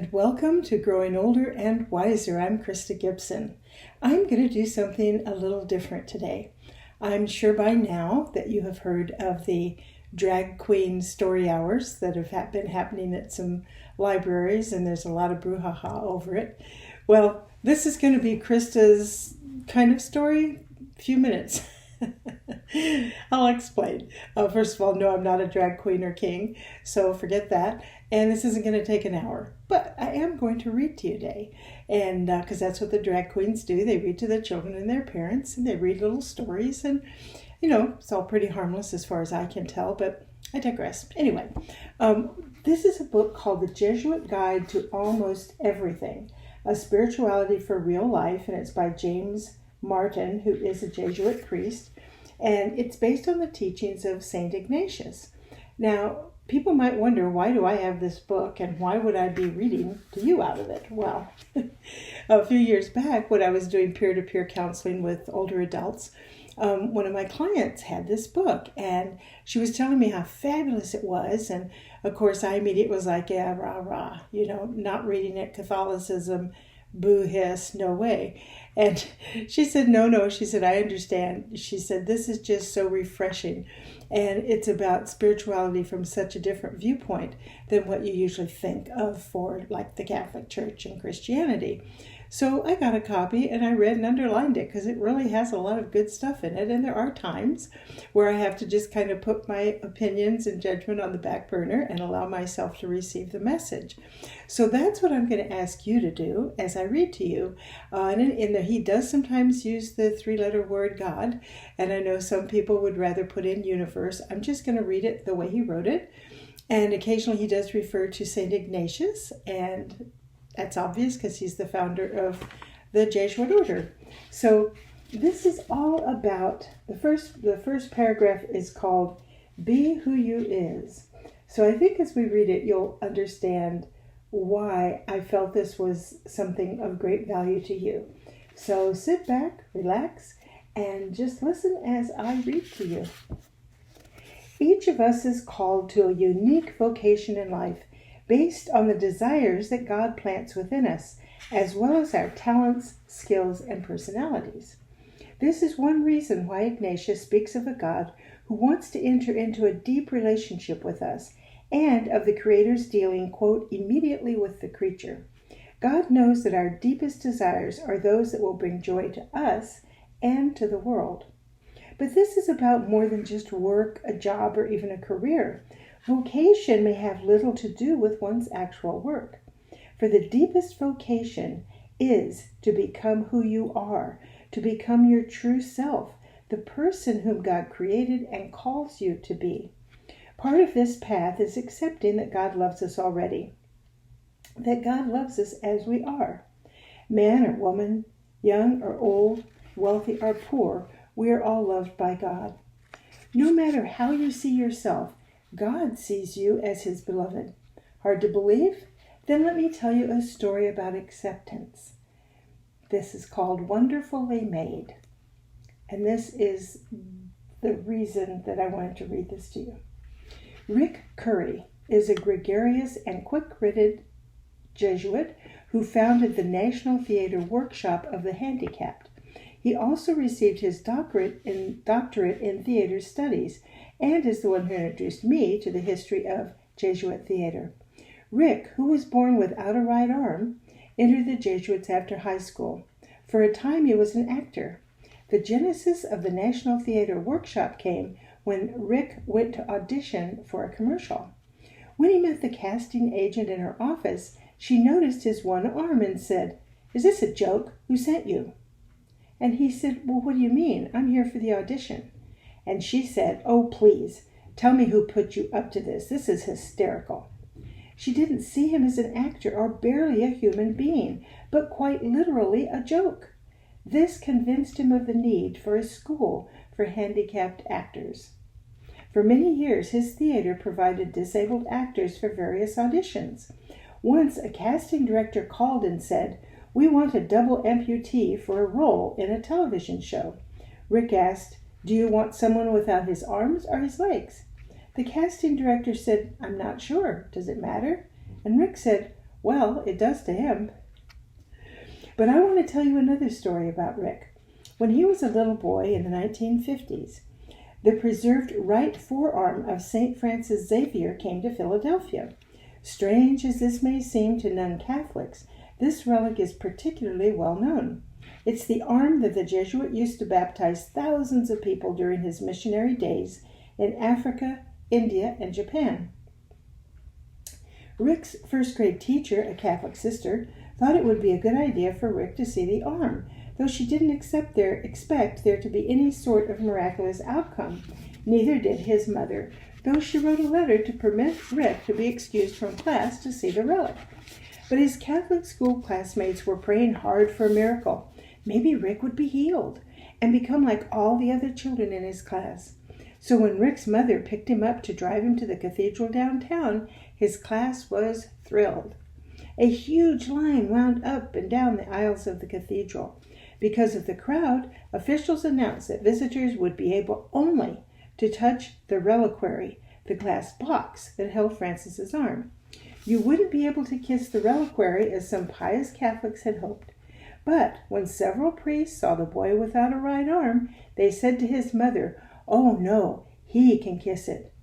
and welcome to Growing Older and Wiser. I'm Krysta Gibson. I'm going to do something a little different today. I'm sure by now that you have heard of the drag queen story hours that have been happening at some libraries, and there's a lot of brouhaha over it. Well, this is going to be Krysta's kind of story, few minutes. I'll explain. First of all, no, I'm not a drag queen or king, so forget that. And this isn't going to take an hour, but I am going to read to you today. And because that's what the drag queens do. They read to their children and their parents, and they read little stories. And, you know, it's all pretty harmless as far as I can tell, but I digress. Anyway, this is a book called The Jesuit Guide to Almost Everything, A Spirituality for Real Life, and it's by James Martin, who is a Jesuit priest, and it's based on the teachings of St. Ignatius. Now, people might wonder, why do I have this book, and why would I be reading to you out of it? Well, a few years back, when I was doing peer-to-peer counseling with older adults, one of my clients had this book, and she was telling me how fabulous it was, and of course I immediately was like, yeah, rah, rah, not reading it, Catholicism, boo hiss, no way. And she said, no, she said, I understand. She said, this is just so refreshing. And it's about spirituality from such a different viewpoint than what you usually think of for like the Catholic Church and Christianity. So I got a copy and I read and underlined it because it really has a lot of good stuff in it. And there are times where I have to just kind of put my opinions and judgment on the back burner and allow myself to receive the message. So that's what I'm going to ask you to do as I read to you. And in there, he does sometimes use the three-letter word God. And I know some people would rather put in universe. I'm just going to read it the way he wrote it. And occasionally he does refer to St. Ignatius, and that's obvious because he's the founder of the Jesuit order. So this is all about, the first paragraph is called Be Who You Is. So I think as we read it, you'll understand why I felt this was something of great value to you. So sit back, relax, and just listen as I read to you. Each of us is called to a unique vocation in life, based on the desires that God plants within us, as well as our talents, skills, and personalities. This is one reason why Ignatius speaks of a God who wants to enter into a deep relationship with us, and of the Creator's dealing, quote, immediately with the creature. God knows that our deepest desires are those that will bring joy to us and to the world. But this is about more than just work, a job, or even a career. Vocation may have little to do with one's actual work. For the deepest vocation is to become who you are, to become your true self, the person whom God created and calls you to be. Part of this path is accepting that God loves us already, that God loves us as we are. Man or woman, young or old, wealthy or poor, we are all loved by God. No matter how you see yourself, God sees you as his beloved. Hard to believe? Then let me tell you a story about acceptance. This is called Wonderfully Made. And this is the reason that I wanted to read this to you. Rick Curry is a gregarious and quick-witted Jesuit who founded the National Theater Workshop of the Handicapped. He also received his doctorate in theater studies, and is the one who introduced me to the history of Jesuit theater. Rick, who was born without a right arm, entered the Jesuits after high school. For a time he was an actor. The genesis of the National Theater Workshop came when Rick went to audition for a commercial. When he met the casting agent in her office, she noticed his one arm and said, "Is this a joke? Who sent you?" And he said, "Well, what do you mean? I'm here for the audition." And she said, "Oh, please, tell me who put you up to this. This is hysterical." She didn't see him as an actor or barely a human being, but quite literally a joke. This convinced him of the need for a school for handicapped actors. For many years, his theater provided disabled actors for various auditions. Once, a casting director called and said, "We want a double amputee for a role in a television show." Rick asked, "Do you want someone without his arms or his legs?" The casting director said, "I'm not sure. Does it matter?" And Rick said, Well, it does to him. But I want to tell you another story about Rick. When he was a little boy in the 1950s, the preserved right forearm of St. Francis Xavier came to Philadelphia. Strange as this may seem to non-Catholics, this relic is particularly well known. It's the arm that the Jesuit used to baptize thousands of people during his missionary days in Africa, India, and Japan. Rick's first grade teacher, a Catholic sister, thought it would be a good idea for Rick to see the arm, though she didn't expect there to be any sort of miraculous outcome. Neither did his mother, though she wrote a letter to permit Rick to be excused from class to see the relic. But his Catholic school classmates were praying hard for a miracle. Maybe Rick would be healed and become like all the other children in his class. So when Rick's mother picked him up to drive him to the cathedral downtown, his class was thrilled. A huge line wound up and down the aisles of the cathedral. Because of the crowd, officials announced that visitors would be able only to touch the reliquary, the glass box that held Francis's arm. You wouldn't be able to kiss the reliquary as some pious Catholics had hoped. But when several priests saw the boy without a right arm, they said to his mother, "Oh no, he can kiss it."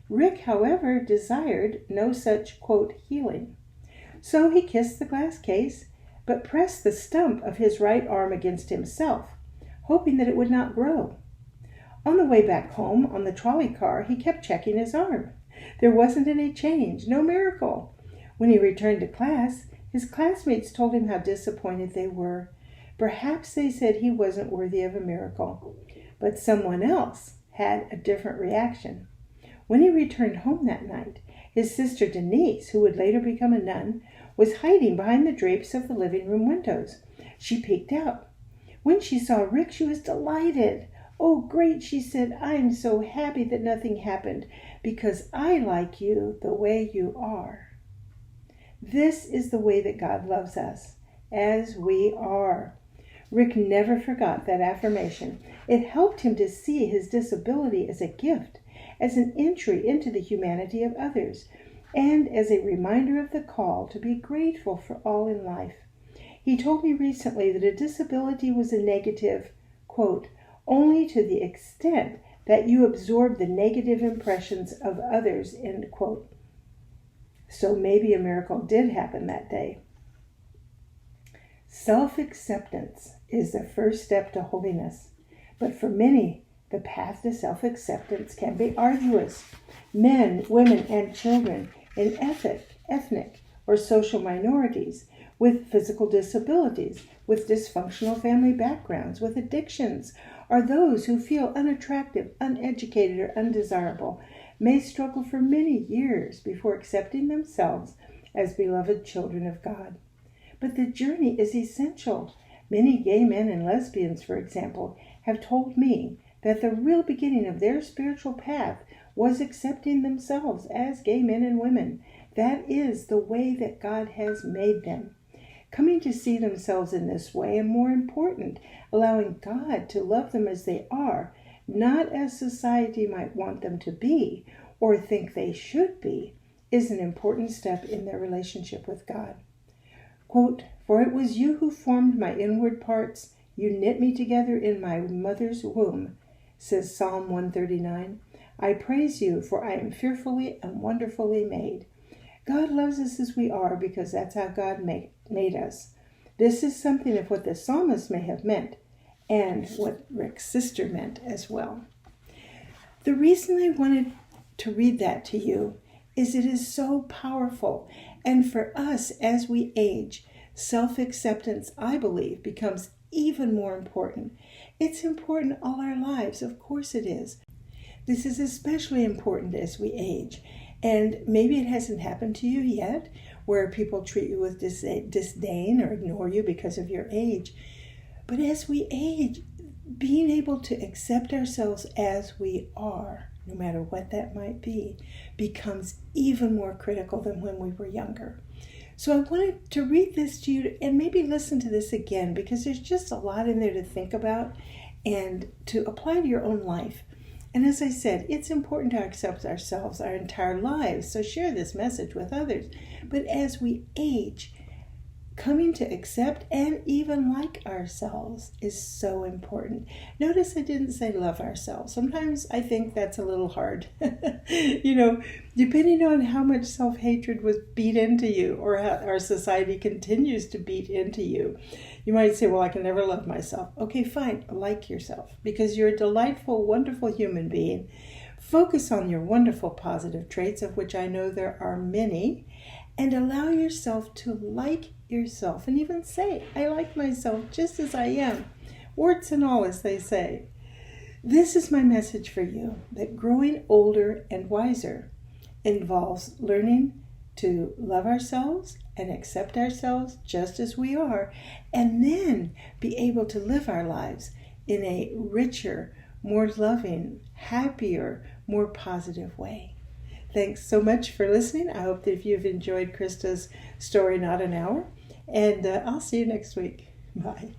Rick, however, desired no such, quote, healing. So he kissed the glass case, but pressed the stump of his right arm against himself, hoping that it would not grow. On the way back home on the trolley car, he kept checking his arm. There wasn't any change, no miracle. When he returned to class, his classmates told him how disappointed they were. Perhaps they said he wasn't worthy of a miracle, but someone else had a different reaction. When he returned home that night, his sister Denise, who would later become a nun, was hiding behind the drapes of the living room windows. She peeked out. When she saw Rick, she was delighted. "Oh, great," she said. "I'm so happy that nothing happened, because I like you the way you are." This is the way that God loves us, as we are. Rick never forgot that affirmation. It helped him to see his disability as a gift, as an entry into the humanity of others, and as a reminder of the call to be grateful for all in life. He told me recently that a disability was a negative, quote, only to the extent that you absorb the negative impressions of others, end quote. So maybe a miracle did happen that day. Self-acceptance is the first step to holiness, but for many, the path to self-acceptance can be arduous. Men, women, and children in ethnic or social minorities, with physical disabilities, with dysfunctional family backgrounds, with addictions, or those who feel unattractive, uneducated, or undesirable, may struggle for many years before accepting themselves as beloved children of God. But the journey is essential. Many gay men and lesbians, for example, have told me that the real beginning of their spiritual path was accepting themselves as gay men and women. That is the way that God has made them. Coming to see themselves in this way, and more important, allowing God to love them as they are, not as society might want them to be or think they should be, is an important step in their relationship with God. Quote, "For it was you who formed my inward parts. You knit me together in my mother's womb," says Psalm 139. "I praise you, for I am fearfully and wonderfully made." God loves us as we are because that's how God made us. This is something of what the psalmist may have meant and what Rick's sister meant as well. The reason I wanted to read that to you is it is so powerful. And for us, as we age, self-acceptance, I believe, becomes even more important. It's important all our lives. Of course it is. This is especially important as we age. And maybe it hasn't happened to you yet, where people treat you with disdain or ignore you because of your age. But as we age, being able to accept ourselves as we are, no matter what that might be, becomes even more critical than when we were younger. So I wanted to read this to you and maybe listen to this again, because there's just a lot in there to think about and to apply to your own life. And as I said, it's important to accept ourselves our entire lives, so share this message with others. But as we age, coming to accept and even like ourselves is so important. Notice I didn't say love ourselves. Sometimes I think that's a little hard. Depending on how much self-hatred was beat into you or how our society continues to beat into you. You might say, well, I can never love myself. Okay, fine. Like yourself because you're a delightful, wonderful human being. Focus on your wonderful positive traits, of which I know there are many, and allow yourself to like yourself and even say, I like myself just as I am. Warts and all, as they say. This is my message for you, that growing older and wiser involves learning to love ourselves and accept ourselves just as we are, and then be able to live our lives in a richer, more loving, happier, more positive way. Thanks so much for listening. I hope that you've enjoyed Krysta's story, Not an Hour, and I'll see you next week. Bye.